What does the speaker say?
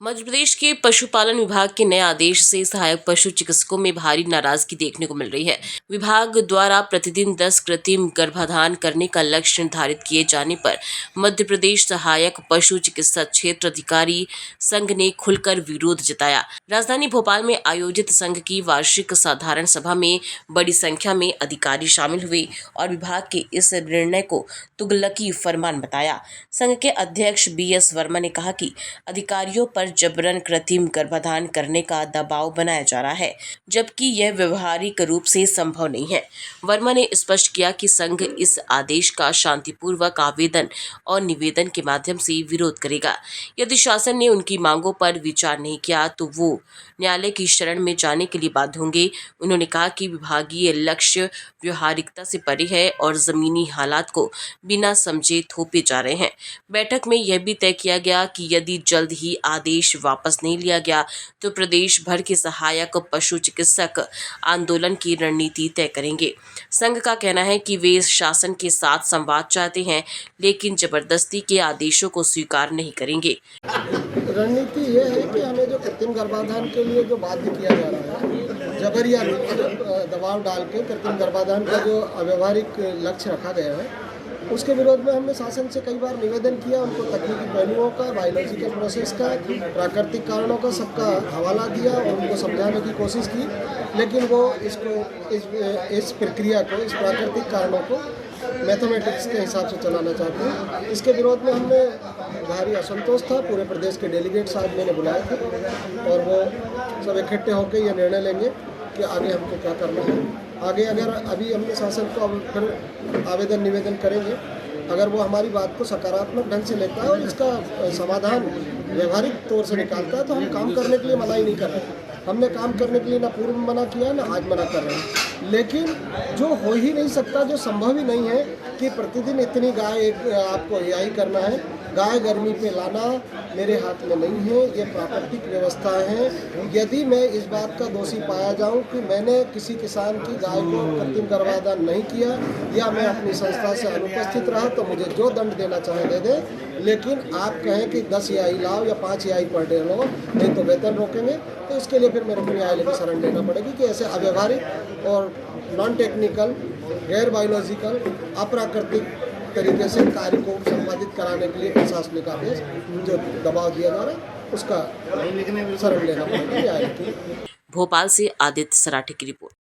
मध्य प्रदेश के पशुपालन विभाग के नए आदेश से सहायक पशु चिकित्सकों में भारी नाराजगी देखने को मिल रही है। विभाग द्वारा प्रतिदिन 10 कृत्रिम गर्भाधान करने का लक्ष्य निर्धारित किए जाने पर मध्य प्रदेश सहायक पशु चिकित्सा क्षेत्र अधिकारी संघ ने खुलकर विरोध जताया। राजधानी भोपाल में आयोजित संघ की वार्षिक साधारण सभा में बड़ी संख्या में अधिकारी शामिल हुए और विभाग के इस निर्णय को तुगलकी फरमान बताया। संघ के अध्यक्ष BS वर्मा ने कहा कि अधिकारियों पर जबरन कृत्रिम गर्भाधान करने का दबाव बनाया जा रहा है, जबकि यह व्यवहारिक रूप से संभव नहीं है। वर्मा ने स्पष्ट किया कि संघ इस आदेश का शांतिपूर्वक आवेदन और निवेदन के माध्यम से विरोध करेगा। यदि शासन ने उनकी मांगों पर विचार नहीं किया तो वो न्यायालय की शरण में जाने के लिए बाध्य होंगे। उन्होंने कहा कि विभागीय लक्ष्य व्यवहारिकता से परे है और जमीनी हालात को बिना समझे थोपे जा रहे हैं। बैठक में यह भी तय किया गया कि यदि जल्द ही आदेश वापस नहीं लिया गया तो प्रदेश भर के सहायक पशु चिकित्सक आंदोलन की रणनीति तय करेंगे। संघ का कहना है कि वे शासन के साथ संवाद चाहते हैं, लेकिन जबरदस्ती के आदेशों को स्वीकार नहीं करेंगे। रणनीति ये है कि हमें जो कृत्रिम गर्भाधान के लिए जो बाध्य किया जा रहा है, जबरिया दबाव डाल के कृत्रिम गर्भाधान का जो अव्यवहारिक लक्ष्य रखा गया है, उसके विरोध में हमने शासन से कई बार निवेदन किया। उनको तकनीकी पहलुओं का, बायोलॉजिकल प्रोसेस का, प्राकृतिक कारणों का सबका हवाला दिया और उनको समझाने की कोशिश की, लेकिन वो इस प्रक्रिया को, इस प्राकृतिक कारणों को मैथमेटिक्स के हिसाब से चलाना चाहते हैं। इसके विरोध में हमने भारी असंतोष था। पूरे प्रदेश के डेलीगेट्स आज मैंने बुलाए थे और वो सब इकट्ठे होकर ये निर्णय लेंगे कि आगे हमको क्या करना है। आगे अगर अभी हमने शासन को अब फिर आवेदन निवेदन करेंगे, अगर वो हमारी बात को सकारात्मक ढंग से लेता है और इसका समाधान व्यवहारिक तौर से निकालता है तो हम काम करने के लिए मना ही नहीं कर रहे। हमने काम करने के लिए ना पूर्व में मना किया ना आज मना कर रहे हैं, लेकिन जो हो ही नहीं सकता, जो संभव ही नहीं है कि प्रतिदिन इतनी गाय आपको यही करना है। गाय गर्मी पे लाना मेरे हाथ में नहीं है, ये प्राकृतिक व्यवस्था है। यदि मैं इस बात का दोषी पाया जाऊं कि मैंने किसी किसान की गाय को कृत्रिम गर्भाधान नहीं किया या मैं अपनी संस्था से अनुपस्थित रहा तो मुझे जो दंड देना चाहे दे दे, लेकिन आप कहें कि 10 EI लाओ या 5 EI पर डे लो, नहीं तो वेतन रोकेंगे, तो इसके लिए फिर मेरे को न्यायालय की शरण लेना पड़ेगी कि ऐसे अव्यवहारिक और नॉन टेक्निकल, गैर बायोलॉजिकल, अप्राकृतिक तरीके से कार्य को संपादित कराने के लिए प्रशासनिक आदेश जो दबाव दिया जा रहा है उसका शरण लेना पड़ेगा न्यायालय की। भोपाल से आदित्य सराठे की रिपोर्ट।